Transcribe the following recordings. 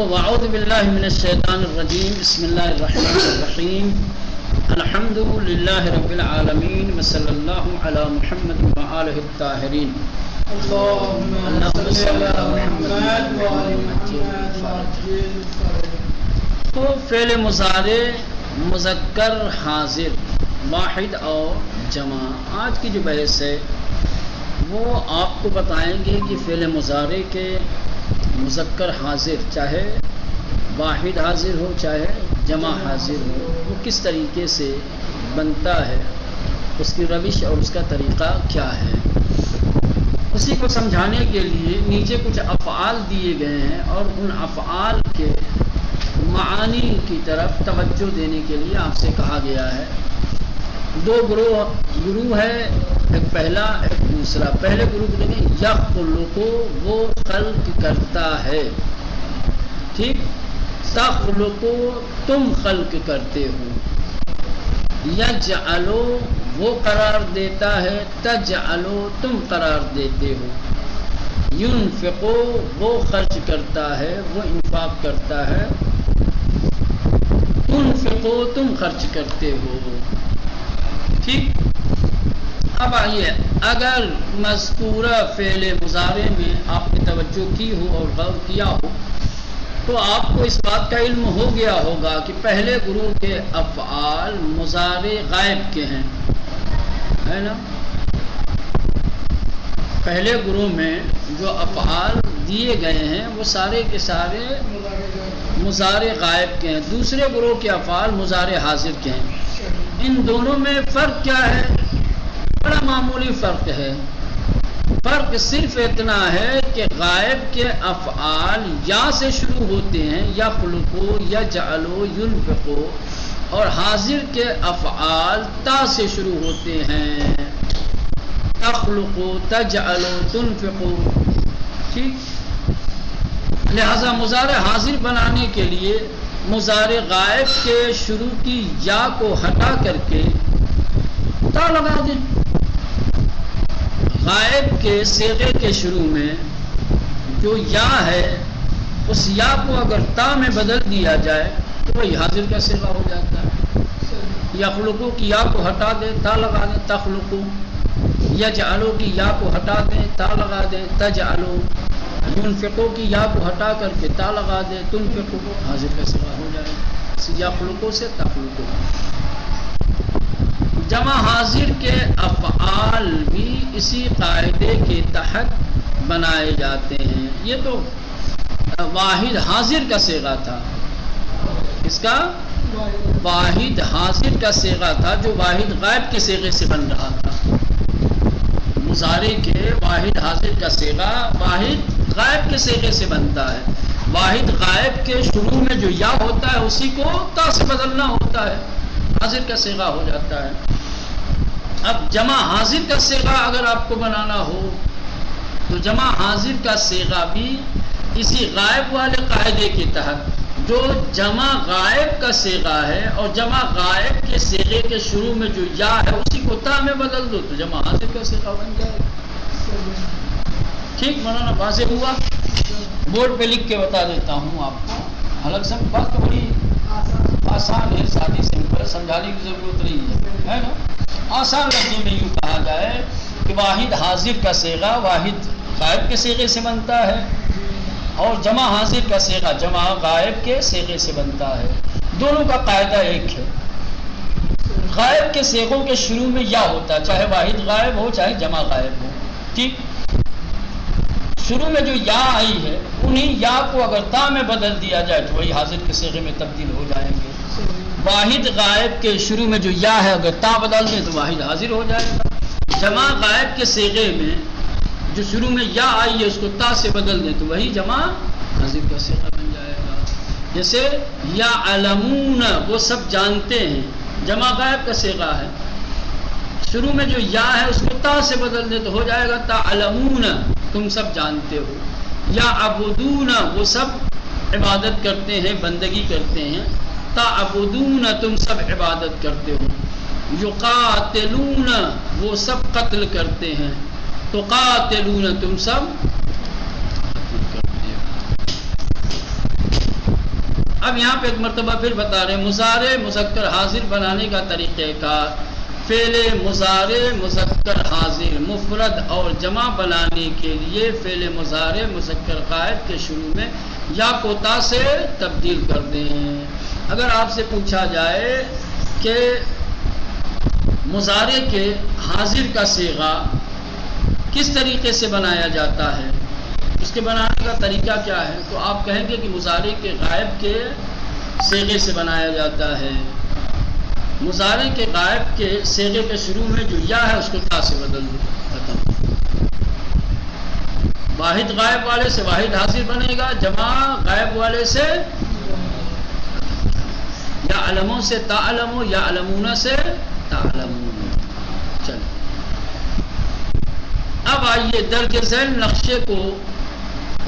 اعوذ باللہ من الشیطان الرجیم بسم اللہ الرحمن الرحیم الحمد للہ رب العالمین وصلی اللہ علی محمد وآلہ الطاہرین اللہم صلی علی محمد وآل محمد. تو فعل مضارع مذکر حاضر واحد اور جمع آج کی جو بحث ہے وہ آپ کو بتائیں گے کہ فعل مضارع کے مذکر حاضر چاہے واحد حاضر ہو چاہے جمع حاضر ہو وہ کس طریقے سے بنتا ہے، اس کی روش اور اس کا طریقہ کیا ہے. اسی کو سمجھانے کے لیے نیچے کچھ افعال دیے گئے ہیں اور ان افعال کے معانی کی طرف توجہ دینے کے لیے آپ سے کہا گیا ہے. دو گروہ ہے، ایک پہلا ایک دوسرا. پہلے گروہ کو دیکھیں، یخلق وہ خلق کرتا ہے، ٹھیک. تخلق تم خلق کرتے ہو. یجعل وہ قرار دیتا ہے، تجعل تم قرار دیتے ہو. ينفق وہ خرچ کرتا ہے، وہ انفاق کرتا ہے. تنفق تم خرچ کرتے ہو، ٹھیک. اب آئیے، اگر مذکورہ فعل مضارع میں آپ نے توجہ کی ہو اور غور کیا ہو تو آپ کو اس بات کا علم ہو گیا ہوگا کہ پہلے گروہ کے افعال مضارع غائب کے ہیں، ہے نا. پہلے گروہ میں جو افعال دیے گئے ہیں وہ سارے کے سارے مضارع غائب کے ہیں. دوسرے گروہ کے افعال مضارع حاضر کے ہیں. ان دونوں میں فرق کیا ہے؟ بڑا معمولی فرق ہے. فرق صرف اتنا ہے کہ غائب کے افعال یا سے شروع ہوتے ہیں، یا خلقو یا جعلو ينفقو، اور حاضر کے افعال تا سے شروع ہوتے ہیں، تخلقو تجعلو تنفقو، ٹھیک. لہذا مضارع حاضر بنانے کے لیے مضارع غائب کے شروع کی یا کو ہٹا کر کے تا لگا دیں. غائب کے صیغے کے شروع میں جو یا ہے اس یا کو اگر تا میں بدل دیا جائے تو وہی حاضر کا صیغہ ہو جاتا ہے. یخلقو کی یا کو ہٹا دیں، تا لگا دیں، تخلقو. یجعلو کی یا کو ہٹا دیں، تا لگا دیں، تجعلو. ينفقو کی یا کو ہٹا کر کے تا لگا دیں، تنفقو، حاضر کا صیغہ ہو جائے گا. یخلقو سے تخلقو. جمع حاضر کے افعال بھی اسی قاعدے کے تحت بنائے جاتے ہیں. یہ تو واحد حاضر کا صیغہ تھا. اس کا واحد حاضر کا صیغہ تھا جو واحد غائب کے صیغے سے بن رہا تھا. مضارع کے واحد حاضر کا صیغہ واحد غائب کے صیغے سے بنتا ہے. واحد غائب کے شروع میں جو یا ہوتا ہے اسی کو تا سے بدلنا ہوتا ہے، حاضر کا صیغہ ہو جاتا ہے. اب جمع حاضر کا صیغہ اگر آپ کو بنانا ہو تو جمع حاضر کا صیغہ بھی اسی غائب والے قاعدے کے تحت، جو جمع غائب کا صیغہ ہے اور جمع غائب کے صیغے کے شروع میں جو یا ہے اسی کو تا میں بدل دو تو جمع حاضر کا صیغہ بن جائے گا. ٹھیک، مولانا واضح ہوا؟ بورڈ پہ لکھ کے بتا دیتا ہوں آپ کو. حالانکہ سب بات تو بڑی آسان ہے، سادی سمپل، سمجھانے کی ضرورت نہیں ہے نا. آسان لفظوں میں یوں کہا جائے کہ واحد حاضر کا صیغہ واحد غائب کے صیغے سے بنتا ہے اور جمع حاضر کا صیغہ جمع غائب کے صیغے سے بنتا ہے. دونوں کا قاعدہ ایک ہے. غائب کے صیغوں کے شروع میں یا ہوتا ہے، چاہے واحد غائب ہو چاہے جمع غائب ہو، ٹھیک. شروع میں جو یا آئی ہے انہیں یا کو اگر تا میں بدل دیا جائے تو وہی حاضر کے صیغے میں تبدیل ہو جائیں گے. واحد غائب کے شروع میں جو یا ہے اگر تا بدل دیں تو واحد حاضر ہو جائے گا. جمع غائب کے صیغے میں جو شروع میں یا آئی ہے اس کو تا سے بدل دیں تو وہی جمع حاضر کا صیغہ بن جائے گا. جیسے یعلمون وہ سب جانتے ہیں، جمع غائب کا صیغہ ہے، شروع میں جو یا ہے اس کو تا سے بدل دیں تو ہو جائے گا تعلمون، تم سب جانتے ہو. یعبدون وہ سب عبادت کرتے ہیں، بندگی کرتے ہیں. تعبدون تم سب عبادت کرتے ہو. یقاتلون وہ سب قتل کرتے ہیں. تقاتلون تم سب قتل کرتے ہو. اب یہاں پہ ایک مرتبہ پھر بتا رہے ہیں مضارع مذکر حاضر بنانے کا طریقہ کار. فعل مضارع مذکر حاضر مفرد اور جمع بنانے کے لیے فعل مضارع مذکر غائب کے شروع میں یا کوتا سے تبدیل کر دیں. اگر آپ سے پوچھا جائے کہ مضارع کے حاضر کا صیغہ کس طریقے سے بنایا جاتا ہے، اس کے بنانے کا طریقہ کیا ہے، تو آپ کہیں گے کہ مضارع کے غائب کے صیغے سے بنایا جاتا ہے. مضارع کے غائب کے صیغے کے شروع میں جو یا ہے اس کو تا سے بدل دو، ختم. واحد غائب والے سے واحد حاضر بنے گا، جمع غائب والے سے یا علموں سے تعلمو یا علمون سے تعلمون. چلو اب آئیے درج ذیل نقشے کو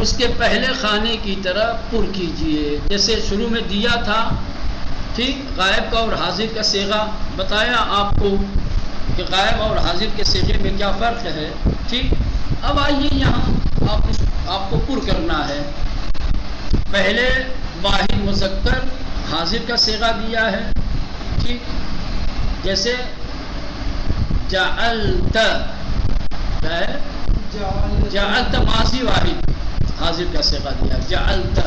اس کے پہلے خانے کی طرح پر کیجئے. جیسے شروع میں دیا تھا، ٹھیک، غائب کا اور حاضر کا صیغہ بتایا آپ کو کہ غائب اور حاضر کے صیغے میں کیا فرق ہے، ٹھیک. اب آئیے یہاں آپ کو پر کرنا ہے. پہلے واحد مذکر حاضر کا صیغہ دیا ہے، ٹھیک. جیسے جعلت، کیا ہے، جعلت ماضی واحد حاضر کا صیغہ دیا جعلت.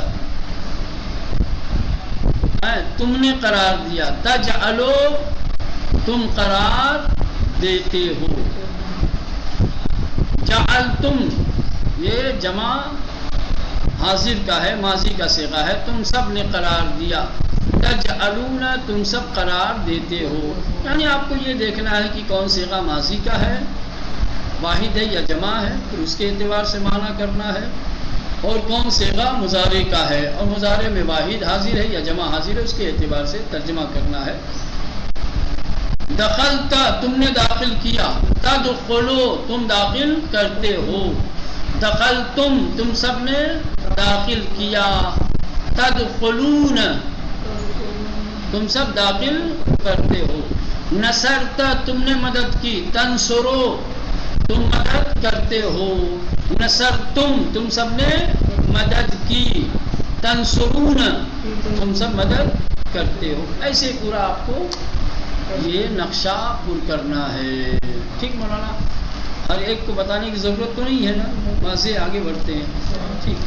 تم نے قرار دیا، تجعلو تم قرار دیتے ہو. جعلتم یہ جمع حاضر کا ہے، ماضی کا صیغہ ہے، تم سب نے قرار دیا. تجعلون تم سب قرار دیتے ہو. یعنی آپ کو یہ دیکھنا ہے کہ کون صیغہ ماضی کا ہے، واحد ہے یا جمع ہے، پھر اس کے اعتبار سے معنی کرنا ہے. اور کون صیغہ مضارع کا ہے، اور مضارع میں واحد حاضر ہے یا جمع حاضر ہے، اس کے اعتبار سے ترجمہ کرنا ہے. دخلت تم نے داخل کیا، تدخلو تم داخل کرتے ہو. دخلتم تم سب نے داخل کیا. تدخلون تم سب داخل کرتے ہو. نصرت تم نے مدد کی. تنصرو تم مدد کرتے ہو. نصرتم تم سب نے مدد کی. تنصرون تم سب مدد کرتے ہو. ایسے پورا آپ کو یہ نقشہ پر کرنا ہے. ٹھیک مولانا، ہر ایک کو بتانے کی ضرورت تو نہیں ہے نا، وہاں سے آگے بڑھتے ہیں. ٹھیک.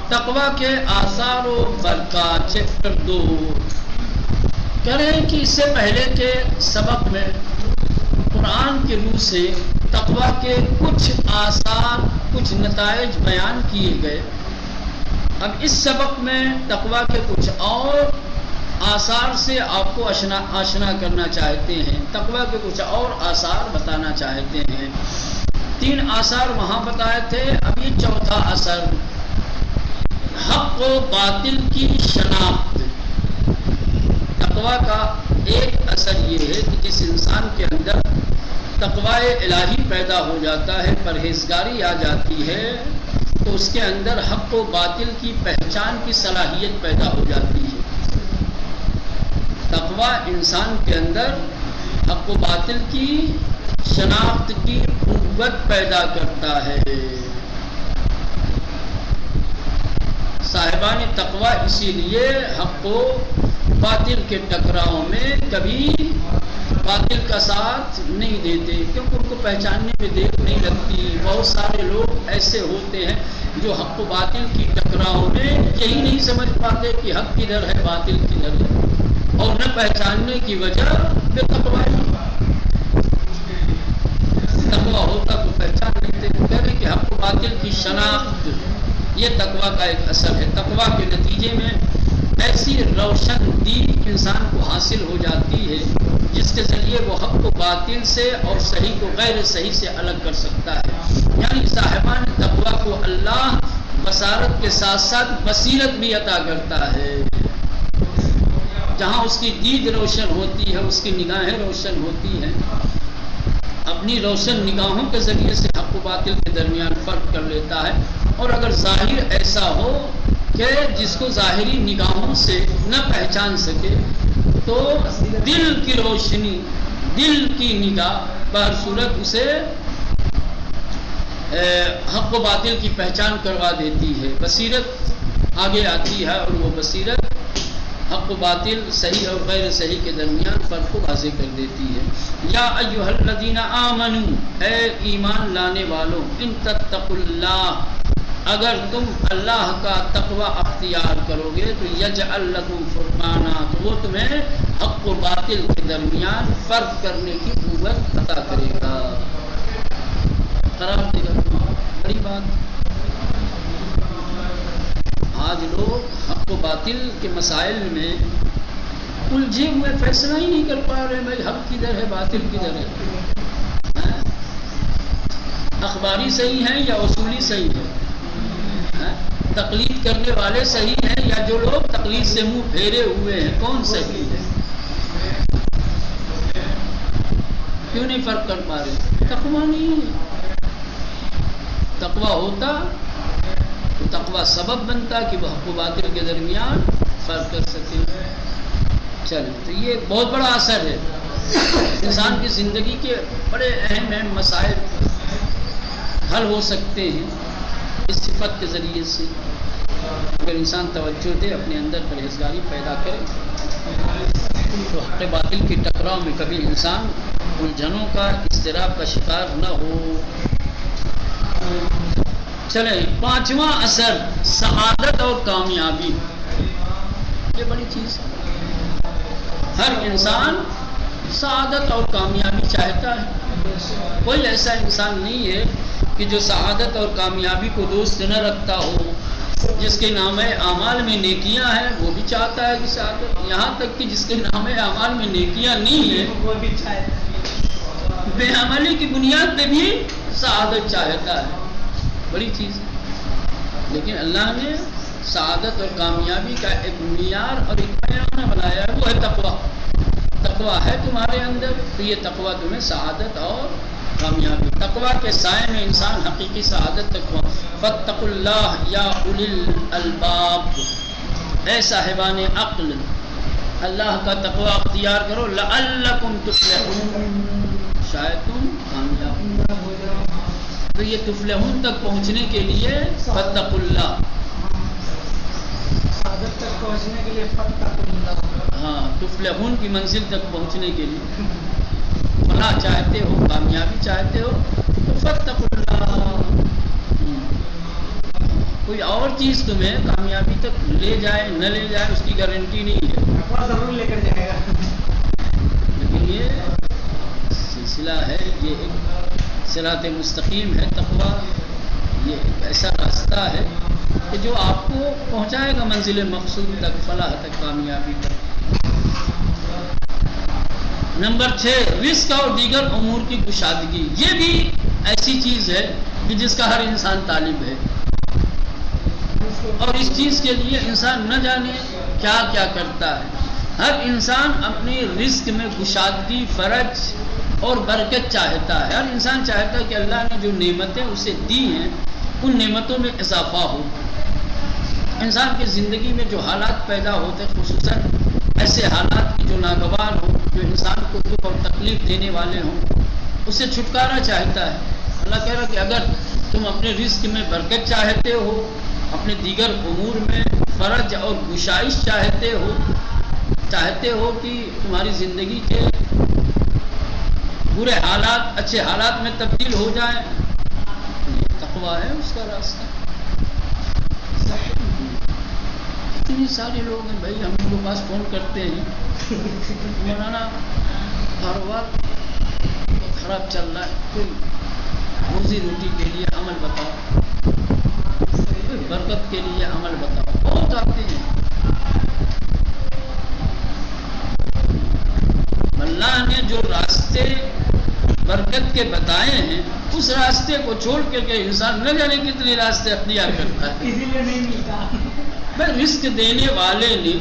تقویٰ کے آثار و برکات چیپٹر 2 کہہ رہے ہیں کہ اس سے پہلے کے سبق میں قرآن کے روح سے تقویٰ کے کچھ آثار، کچھ نتائج بیان کیے گئے. اب اس سبق میں تقویٰ کے کچھ اور آثار سے آپ کو آشنا کرنا چاہتے ہیں. تقویٰ کے کچھ اور آثار بتانا چاہتے ہیں. 3 آثار وہاں بتائے تھے، اب یہ چوتھا اثر، حق و باطل کی شناخت. تقویٰ کا ایک اثر یہ ہے کہ جس انسان کے اندر تقوی الہی پیدا ہو جاتا ہے، پرہیزگاری آ جاتی ہے، تو اس کے اندر حق و باطل کی پہچان کی صلاحیت پیدا ہو جاتی ہے. تقوی انسان کے اندر حق و باطل کی شناخت کی قوت پیدا کرتا ہے. صاحبان تقوی اسی لیے حق و باطل کے ٹکراؤ میں کبھی باطل کا ساتھ نہیں دیتے، کیونکہ ان کو پہچاننے میں دیر نہیں لگتی. بہت سارے لوگ ایسے ہوتے ہیں جو حق و باطل کی ٹکراؤ میں یہی نہیں سمجھ پاتے کہ حق کدھر ہے باطل کدھر ہے، اور نہ پہچاننے کی وجہ بے تقوی. تقوی ہوتا تو پہچان لیتے. کہہ رہے کہ حق و باطل کی شناخت یہ تقوی کا ایک اثر ہے. تقوی کے نتیجے میں ایسی روشن دید انسان کو حاصل ہو جاتی ہے جس کے ذریعے وہ حق و باطل سے اور صحیح کو غیر صحیح سے الگ کر سکتا ہے. یعنی صاحبان تقوی کو اللہ بصارت کے ساتھ ساتھ بصیرت بھی عطا کرتا ہے. جہاں اس کی دید روشن ہوتی ہے، اس کی نگاہیں روشن ہوتی ہیں، اپنی روشن نگاہوں کے ذریعے سے حق و باطل کے درمیان فرق کر لیتا ہے. اور اگر ظاہر ایسا ہو کہ جس کو ظاہری نگاہوں سے نہ پہچان سکے، تو دل کی روشنی، دل کی نگاہ بہر صورت اسے حق و باطل کی پہچان کروا دیتی ہے. بصیرت آگے آتی ہے اور وہ بصیرت حق و باطل صحیح اور غیر صحیح کے درمیان فرق کو واضح کر دیتی ہے. یا ایھا الذین آمنوا، اے ایمان لانے والوں، ان تتقوا اللہ، اگر تم اللہ کا تقوی اختیار کرو گے تو یجعل لکم فرقانا، تو وہ تمہیں حق و باطل کے درمیان فرق کرنے کی قوت عطا کرے گا. قرار دے گا. بڑی بات. آج لوگ حق و باطل کے مسائل میں الجھے ہوئے فیصلہ ہی نہیں کر پا رہے بھائی حق کدھر ہے باطل کدھر ہے. اخباری صحیح ہے یا اصولی صحیح ہے؟ تقلید کرنے والے صحیح ہیں یا جو لوگ تقلید سے منہ پھیرے ہوئے ہیں، کون صحیح ہے؟ کیوں نہیں فرق کر پا رہے؟ تقویٰ نہیں ہے. تقویٰ ہوتا تو تقویٰ سبب بنتا کہ وہ حق و باطل کے درمیان فرق کر سکے. چلیں، تو یہ بہت بڑا اثر ہے. انسان کی زندگی کے بڑے اہم مسائل حل ہو سکتے ہیں اس صفت کے ذریعے سے، اگر انسان توجہ دے، اپنے اندر پرہیزگاری پیدا کرے تو حق باطل کی ٹکراؤ میں کبھی انسان الجھنوں کا، اضطراب کا شکار نہ ہو. چلیں، پانچواں اثر سعادت اور کامیابی. یہ بڑی چیز ہے. ہر انسان سعادت اور کامیابی چاہتا ہے. کوئی ایسا انسان نہیں ہے کہ جو سعادت اور کامیابی کو دوست نہ رکھتا ہو. جس کے نام اعمال میں نیکیاں ہیں وہ بھی چاہتا ہے کہ سعادت، یہاں تک کہ جس کے نام اعمال میں نیکیاں نہیں ہیں وہ بھی چاہتا ہے. بے عملی کی بنیاد پہ بھی سعادت چاہتا ہے. بڑی چیز ہے. لیکن اللہ نے سعادت اور کامیابی کا ایک معیار اور ایک پیمانہ بنایا ہے، وہ ہے تقویٰ. تقویٰ ہے تمہارے اندر تو یہ تقویٰ تمہیں سعادت اور کامیابی. تقویٰ کے سائے میں انسان حقیقی سعادت تک پہنچ. فاتقوا اللہ یا اولی الالباب، اے صاحبان عقل، اللہ کا تقویٰ اختیار کرو. لعلکم تفلحون، شاید تم کامیاب ہو جاؤ. تو یہ تفلحون تک پہنچنے کے لیے فاتقوا اللہ، سعادت تک پہنچنے کے لیے فاتقوا اللہ، ہاں تفلحون کی منزل تک پہنچنے کے لیے فلاح چاہتے ہو، کامیابی چاہتے ہو تو فاتقوا اللہ. کوئی اور چیز تمہیں کامیابی تک لے جائے نہ لے جائے اس کی گارنٹی نہیں ہے، تقویٰ ضرور لے کر جائے گا. لیکن یہ سلسلہ ہے، یہ ایک صراط مستقیم ہے. تقویٰ یہ ایک ایسا راستہ ہے کہ جو آپ کو پہنچائے گا منزل مقصود تک، فلاح تک، کامیابی تک. نمبر 6، رزق اور دیگر امور کی کشادگی. یہ بھی ایسی چیز ہے کہ جس کا ہر انسان طالب ہے، اور اس چیز کے لیے انسان نہ جانے کیا کیا کرتا ہے. ہر انسان اپنے رزق میں کشادگی، فرج اور برکت چاہتا ہے. ہر انسان چاہتا ہے کہ اللہ نے جو نعمتیں اسے دی ہیں ان نعمتوں میں اضافہ ہو. انسان کی زندگی میں جو حالات پیدا ہوتے ہیں، خصوصاً ایسے حالات کی جو ناگوار ہوں، جو انسان کو دکھ اور تکلیف دینے والے ہوں، اس سے چھٹکارا چاہتا ہے. اللہ کہہ رہا کہ اگر تم اپنے رزق میں برکت چاہتے ہو، اپنے دیگر امور میں فرج اور گشائش چاہتے ہو کہ تمہاری زندگی کے برے حالات اچھے حالات میں تبدیل ہو جائیں، یہ تقویٰ ہے اس کا راستہ. اتنے سارے لوگ ہیں بھائی، ہم ان کے پاس فون کرتے ہیں، مولانا کاروبار خراب چل رہا ہے، کوئی روزی روٹی کے لیے عمل بتاؤ، کوئی برکت کے لیے عمل بتاؤ. بہت آتے ہیں. اللہ نے جو راستے برکت کے بتائے ہیں اس راستے کو چھوڑ کر کے انسان نہ جانے کتنے راستے اختیار کرتا ہے. اسی لیے نہیں ملتا. بھائی رزق دینے والے نے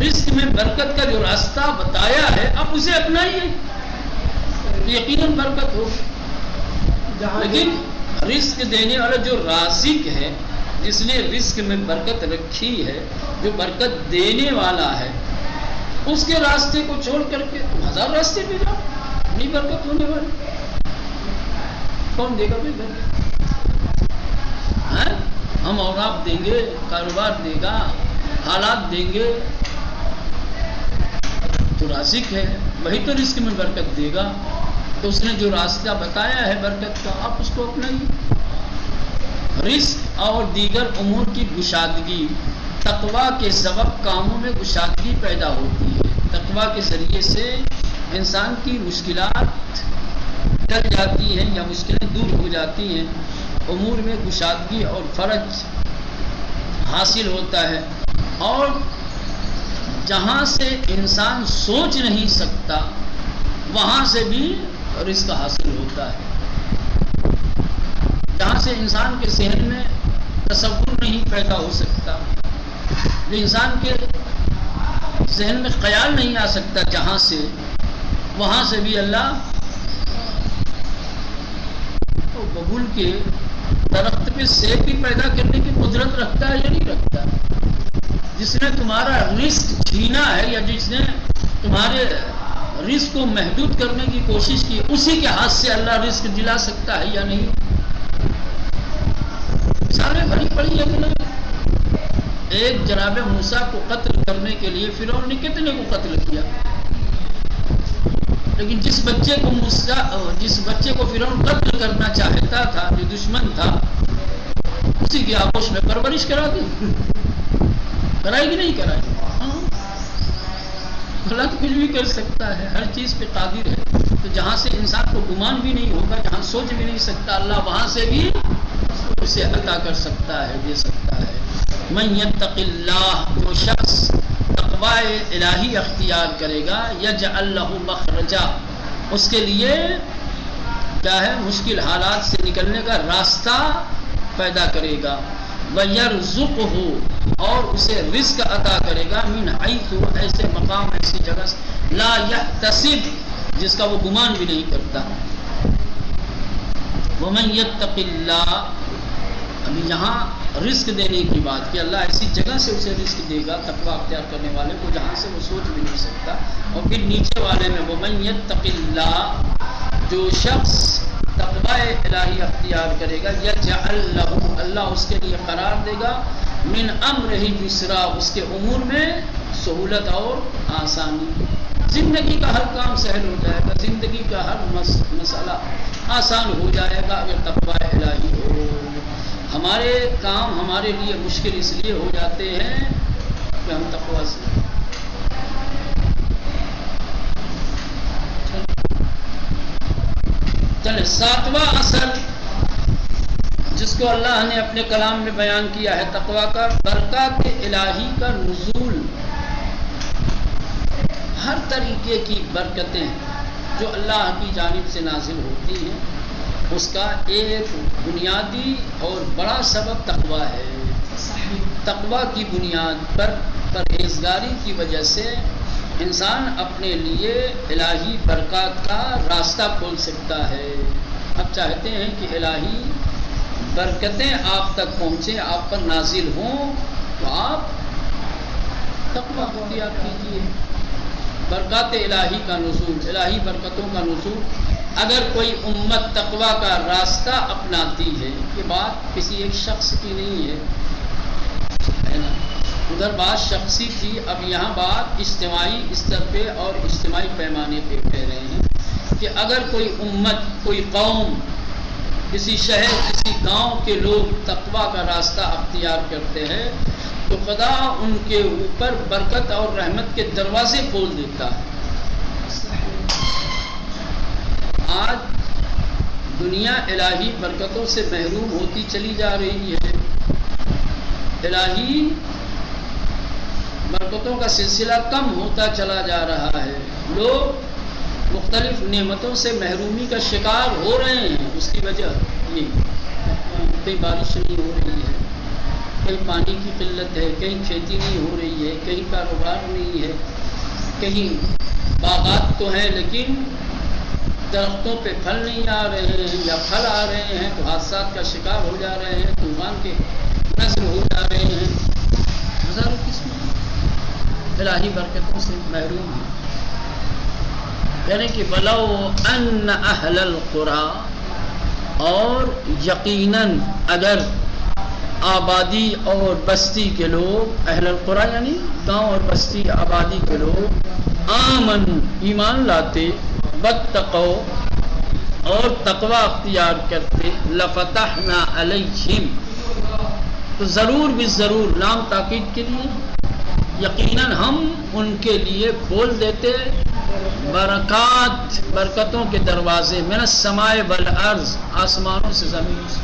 رزق میں برکت کا جو راستہ بتایا ہے آپ اسے اپنائیے، یقیناً برکت ہو. لیکن رزق دینے والا جو رازق ہے، جس نے رزق میں برکت رکھی ہے، جو برکت دینے والا ہے، اس کے راستے کو چھوڑ کر کے تم ہزار راستے پہ جاؤ، نہیں برکت ہونے والی. کون دے گا بھائی برکت؟ ہم اور آپ دیں گے، کاروبار دے گا، حالات دیں گے، تو رازق ہے، وہی تو رزق میں برکت دے گا. تو اس نے جو راستہ بتایا ہے برکت کا، آپ اس کو اپنائیے. رزق اور دیگر امور کی گشادگی، تقویٰ کے سبب کاموں میں گشادگی پیدا ہوتی ہے. تقویٰ کے ذریعے سے انسان کی مشکلات ٹل جاتی ہیں یا مشکلیں دور ہو جاتی ہیں، امور میں گشادگی اور فرج حاصل ہوتا ہے، اور جہاں سے انسان سوچ نہیں سکتا وہاں سے بھی رزق حاصل ہوتا ہے. جہاں سے انسان کے ذہن میں تصور نہیں پیدا ہو سکتا، جو انسان کے ذہن میں خیال نہیں آ سکتا، جہاں سے وہاں سے بھی اللہ ببول کے درخت پہ سیب بھی پیدا کرنے کی قدرت رکھتا ہے یا نہیں رکھتا؟ جس نے تمہارا رزق چھینا ہے یا جس نے تمہارے رزق کو محدود کرنے کی کوشش کی، اسی کے ہاتھ سے اللہ رزق دلا سکتا ہے یا نہیں؟ مثالیں بڑی پڑی ہے کہ نہیں؟ ایک جناب موسیٰ کو قتل کرنے کے لیے فرعون نے کتنے کو قتل کیا، لیکن جس بچے کو فرعون قتل کرنا چاہتا تھا، جو دشمن تھا، اسی کی آغوش میں پرورش کرا دی. کرائی کہ نہیں کرائی؟ اللہ تو کچھ بھی کر سکتا ہے، ہر چیز پہ قادر ہے. تو جہاں سے انسان کو گمان بھی نہیں ہوگا، جہاں سوچ بھی نہیں سکتا، اللہ وہاں سے بھی اسے عطا کر سکتا ہے، دے سکتا ہے. من یتق اللہ، جو شخص تقوی الہی اختیار کرے گا، یجعل لہ مخرجا، اس کے لیے کیا ہے؟ مشکل حالات سے نکلنے کا راستہ پیدا کرے گا. وَيَرْزُقْهُ، اور اسے رزق عطا کرے گا، من حیث، ایسے مقام، ایسی جگہ سے، لا یحتسب، جس کا وہ گمان بھی نہیں کرتا. وَمَن یتق اللہ، ابھی یہاں رزق دینے کی بات کہ اللہ ایسی جگہ سے اسے رزق دے گا تقوی اختیار کرنے والے کو جہاں سے وہ سوچ بھی نہیں سکتا. اور پھر نیچے والے میں وَمَن یتق اللہ، جو شخص تقوی الہی اختیار کرے گا، یجعل لہ، اللہ اس کے لیے قرار دے گا، من امرہ یسرا، اس کے امور میں سہولت اور آسانی. زندگی کا ہر کام سہل ہو جائے گا، زندگی کا ہر مسئلہ آسان ہو جائے گا اگر تقوی الہی ہو. ہمارے کام ہمارے لیے مشکل اس لیے ہو جاتے ہیں کہ ہم تقوی سے. چلے ساتواں اصل جس کو اللہ نے اپنے کلام میں بیان کیا ہے تقوی کا، برکات الہی کا نزول. ہر طریقے کی برکتیں جو اللہ کی جانب سے نازل ہوتی ہیں، اس کا ایک بنیادی اور بڑا سبب تقوی ہے. تقوی کی بنیاد پر پرہیزگاری کی وجہ سے انسان اپنے لیے الہی برکات کا راستہ کھول سکتا ہے. اب چاہتے ہیں کہ الہی برکتیں آپ تک پہنچیں، آپ پر نازل ہوں، تو آپ تقوی اختیار کیجیے. برکات الہی کا نزول، الہی برکتوں کا نزول. اگر کوئی امت تقوی کا راستہ اپناتی ہے، یہ بات کسی ایک شخص کی نہیں ہے نا، ادھر بات شخصی تھی، اب یہاں بات اجتماعی استر پہ اور اجتماعی پیمانے پہ کہہ رہے ہیں کہ اگر کوئی امت، کوئی قوم، کسی شہر، کسی گاؤں کے لوگ تقوی کا راستہ اختیار کرتے ہیں تو خدا ان کے اوپر برکت اور رحمت کے دروازے کھول دیتا ہے. آج دنیا الہی برکتوں سے محروم ہوتی چلی جا رہی ہے. الہی برکتوں کا سلسلہ کم ہوتا چلا جا رہا ہے. لوگ مختلف نعمتوں سے محرومی کا شکار ہو رہے ہیں. اس کی وجہ یہ کہیں بارش نہیں ہو رہی ہے، کہیں پانی کی قلت ہے، کہیں کھیتی نہیں ہو رہی ہے، کہیں کاروبار نہیں ہے، کہیں باغات تو ہیں لیکن درختوں پہ پھل نہیں آ رہے ہیں، یا پھل آ رہے ہیں تو حادثات کا شکار ہو جا رہے ہیں، طوفان کے نظر ہو جا رہے ہیں. ہزاروں قسم الہی برکتوں سے محروم ہیں. یعنی کہ بلو ان اہل القری، اور یقیناً اگر آبادی اور بستی کے لوگ، اہل القریٰ یعنی گاؤں اور بستی آبادی کے لوگ، آمن ایمان لاتے، واتقوا اور تقوی اختیار کرتے، لفتحنا علیہم تو ضرور بالضرور لام تاکید کے لیے، یقیناً ہم ان کے لیے کھول دیتے برکات، برکتوں کے دروازے، من السماء والارض آسمانوں سے زمین سے،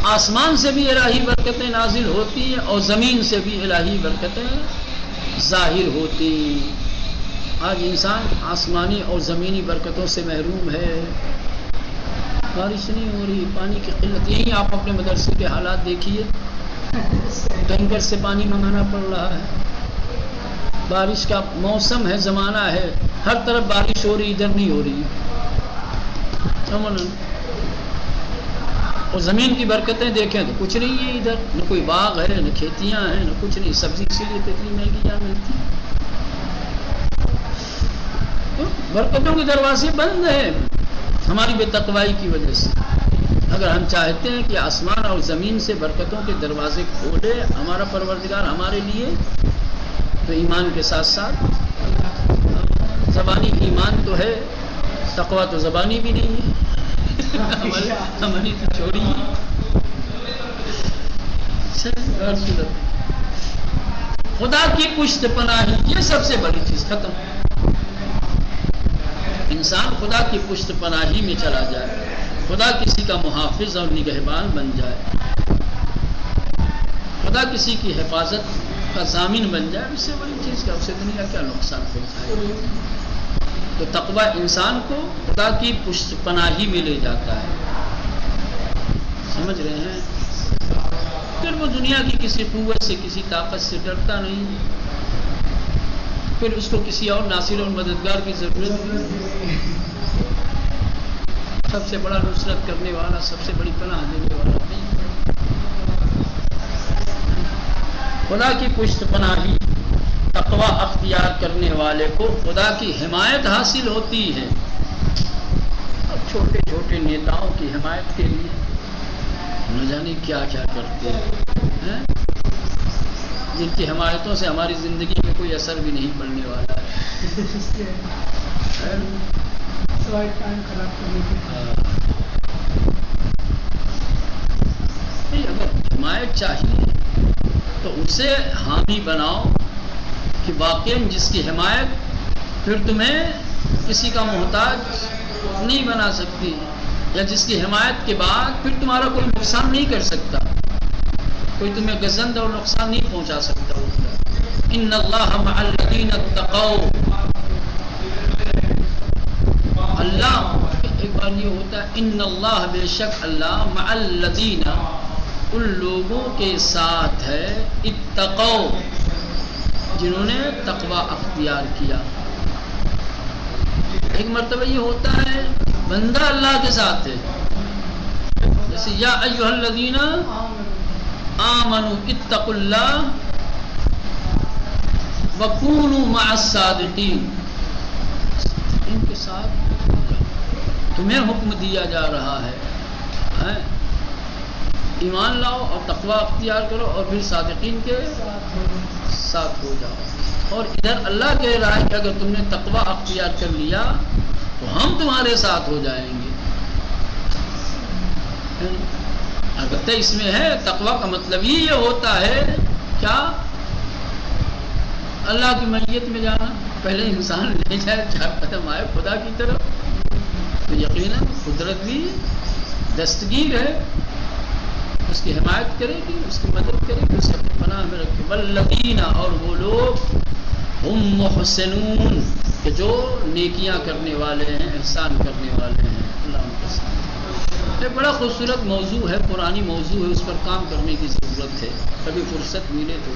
آسمان سے بھی الہی برکتیں نازل ہوتی ہیں اور زمین سے بھی الہی برکتیں ظاہر ہوتی ہیں۔ آج انسان آسمانی اور زمینی برکتوں سے محروم ہے، بارش نہیں ہو رہی، پانی کی قلت، یہی آپ اپنے مدرسے کے حالات دیکھیے، ٹینکر سے پانی منگانا پڑ رہا ہے، بارش کا موسم ہے، زمانہ ہے، ہر طرف بارش ہو رہی، ادھر نہیں ہو رہی، اور زمین کی برکتیں دیکھیں تو کچھ نہیں ہے ادھر، نہ کوئی باغ ہے، نہ کھیتیاں ہیں، نہ کچھ نہیں، سبزی اسی لیے اتنی مہنگی یہاں ملتی ہے، تو برکتوں کے دروازے بند ہیں ہماری بے تقوائی کی وجہ سے۔ اگر ہم چاہتے ہیں کہ آسمان اور زمین سے برکتوں کے دروازے کھولے ہمارا پروردگار ہمارے لیے، تو ایمان کے ساتھ ساتھ زبانی ایمان تو ہے، تقویٰ تو زبانی بھی نہیں ہے، ہماری تو چھوڑی خدا کی پشت پناہی، یہ سب سے بڑی چیز ختم۔ انسان خدا کی پشت پناہی میں چلا جائے، خدا کسی کا محافظ اور نگہبان بن جائے، خدا کسی کی حفاظت کا ضامن بن جائے، اس سے بڑی چیز کا، اسے دنیا کیا نقصان پہنچائے۔ تو تقویٰ انسان کو خدا کی پشت پناہی میں لے جاتا ہے، سمجھ رہے ہیں؟ پھر وہ دنیا کی کسی قوت سے، کسی طاقت سے ڈرتا نہیں، پھر اس کو کسی اور ناصر اور مددگار کی ضرورت نہیں، سب سے بڑا نصرت کرنے والا، سب سے بڑی پناہ دینے والا نہیں۔ خدا کی پشت پناہی، تقویٰ اختیار کرنے والے کو خدا کی حمایت حاصل ہوتی ہے۔ اب چھوٹے چھوٹے نیتاؤں کی حمایت کے لیے نہ جانے کیا کیا کرتے ہیں، جن کی حمایتوں سے ہماری زندگی میں کوئی اثر بھی نہیں پڑنے والا ہے۔ اگر حمایت چاہیے تو اسے حامی بناؤ کہ واقعی جس کی حمایت پھر تمہیں کسی کا محتاج نہیں بنا سکتی، یا جس کی حمایت کے بعد پھر تمہارا کوئی نقصان نہیں کر سکتا، کوئی تمہیں گزند اور نقصان نہیں پہنچا سکتا۔ ان اللہ مع الذین اتقوا، اللہ ایک بار یہ ہوتا ہے ان اللہ، بے شک اللہ، مع الذین ان لوگوں کے ساتھ ہے، اتقوا جنہوں نے تقویٰ اختیار کیا۔ ایک مرتبہ یہ ہوتا ہے بندہ اللہ کے ساتھ ہے، جیسے یا ایھا الذین آمنوا اتقوا اللہ وکونوا مع الصادقین، ان کے ساتھ تمہیں حکم دیا جا رہا ہے ایمان لاؤ اور تقویٰ اختیار کرو اور پھر صادقین کے ساتھ ہو جاؤ۔ اور ادھر اللہ کہہ رہا ہے کہ اگر تم نے تقویٰ اختیار کر لیا تو ہم تمہارے ساتھ ہو جائیں گے۔ البتہ اس میں ہے تقویٰ کا مطلب ہی یہ ہوتا ہے کیا؟ اللہ کی معیت میں جانا، پہلے انسان لے جائے 4 قدم آئے خدا کی طرف، تو یقیناً قدرت بھی دستگیر ہے، اس کی حمایت کرے گی، اس کی مدد کرے گی، اسے اپنے پناہ میں رکھے۔ والذین، اور وہ لوگ، ہم محسنون، کہ جو نیکیاں کرنے والے ہیں، احسان کرنے والے ہیں۔ اللہ ان کے ساتھ ایک بڑا خوبصورت موضوع ہے، قرآنی موضوع ہے، اس پر کام کرنے کی ضرورت ہے، کبھی فرصت ملے تو،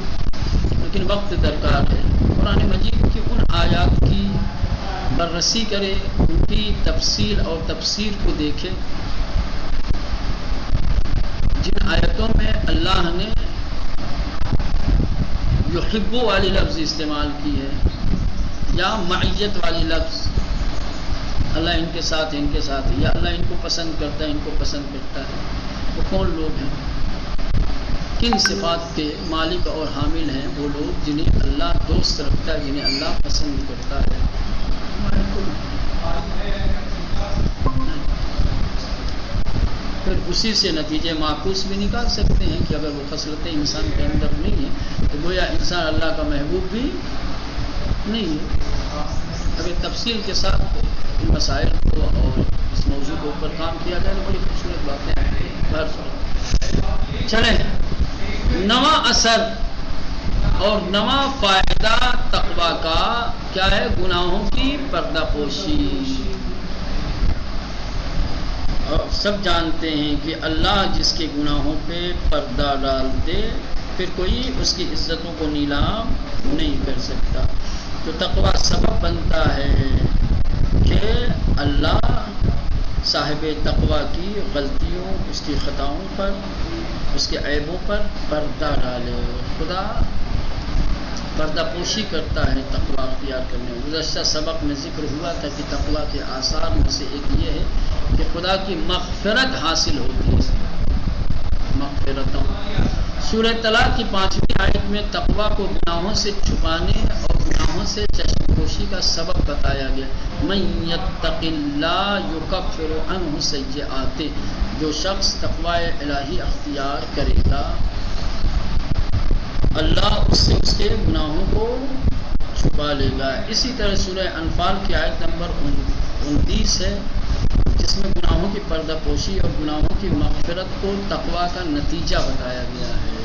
لیکن وقت درکار ہے۔ قرآن مجید کی ان آیات کی بررسی کرے، ان کی تفصیل اور تفسیر کو دیکھے جن آیتوں میں اللہ نے یحب والی لفظ استعمال کی ہے یا معیت والی لفظ، اللہ ان کے ساتھ ہے، ان کے ساتھ ہے، یا اللہ ان کو پسند کرتا ہے، ان کو پسند کرتا ہے، وہ کون لوگ ہیں؟ کن صفات کے مالک اور حامل ہیں وہ لوگ جنہیں اللہ دوست رکھتا ہے، جنہیں اللہ پسند کرتا ہے. پھر اسی سے نتیجے معکوس بھی نکال سکتے ہیں کہ اگر وہ خصلتیں انسان کے اندر نہیں ہیں تو گویا انسان اللہ کا محبوب بھی نہیں ہے. اگر تفصیل کے ساتھ ان مسائل کو اور اس موضوع کے اوپر کام کیا جائے تو بڑی خوبصورت باتیں ہیں. چلیں، نواں اثر اور نواں فائدہ تقویٰ کا کیا ہے؟ گناہوں کی پردہ پوشی. اور سب جانتے ہیں کہ اللہ جس کے گناہوں پہ پردہ ڈال دے پھر کوئی اس کی عزتوں کو نیلام نہیں کر سکتا. تو تقویٰ سبب بنتا ہے کہ اللہ صاحب تقویٰ کی غلطیوں، اس کی خطاؤں پر، اس کے عیبوں پر پردہ ڈالے. خدا پردہ پوشی کرتا ہے تقویٰ اختیار کرنے میں. گزشتہ سبق میں ذکر ہوا تھا کہ تقویٰ کے آثار میں سے ایک یہ ہے کہ خدا کی مغفرت حاصل ہوتی ہے. مغفرتوں سورہ طلاق کی 5ویں آیت میں تقویٰ کو گناہوں سے چھپانے اور گناہوں سے چشم پوشی کا سبب بتایا گیا. من یتق اللہ یکفر عنہ سیئاتہ، جو شخص تقوی الہی اختیار کرے گا اللہ اس سے اس کے گناہوں کو چھپا لے گا. اسی طرح سورہ انفال کی آیت نمبر 29 ہے جس میں گناہوں کی پردہ پوشی اور گناہوں کی مغفرت کو تقویٰ کا نتیجہ بتایا گیا ہے.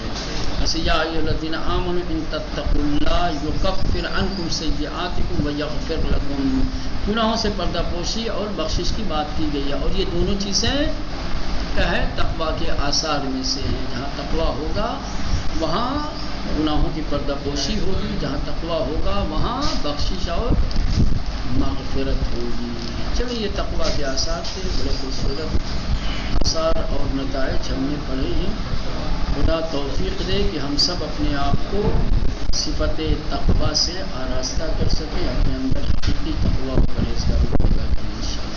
یا ایھا الذین آمنوا ان تتقوا اللہ یکفر عنکم سیئاتکم ویغفر لکم. گناہوں سے پردہ پوشی اور بخشش کی بات کی گئی ہے، اور یہ دونوں چیزیں کیا ہے؟ تقویٰ کے آثار میں سے ہیں. جہاں تقویٰ ہوگا وہاں گناہوں کی پردہ پوشی ہوگی، جہاں تقویٰ ہوگا وہاں بخشش اور مغفرت ہوگی. چلو یہ تقویٰ کے آثار تھے، بڑے خوبصورت آثار اور نتائج ہم نے پڑھے ہیں. خدا توفیق دے کہ ہم سب اپنے آپ کو صفت تقویٰ سے آراستہ کر سکیں، اپنے اندر حقیقی تقویٰ و پرہیزگاری پیدا کریں انشاءاللہ.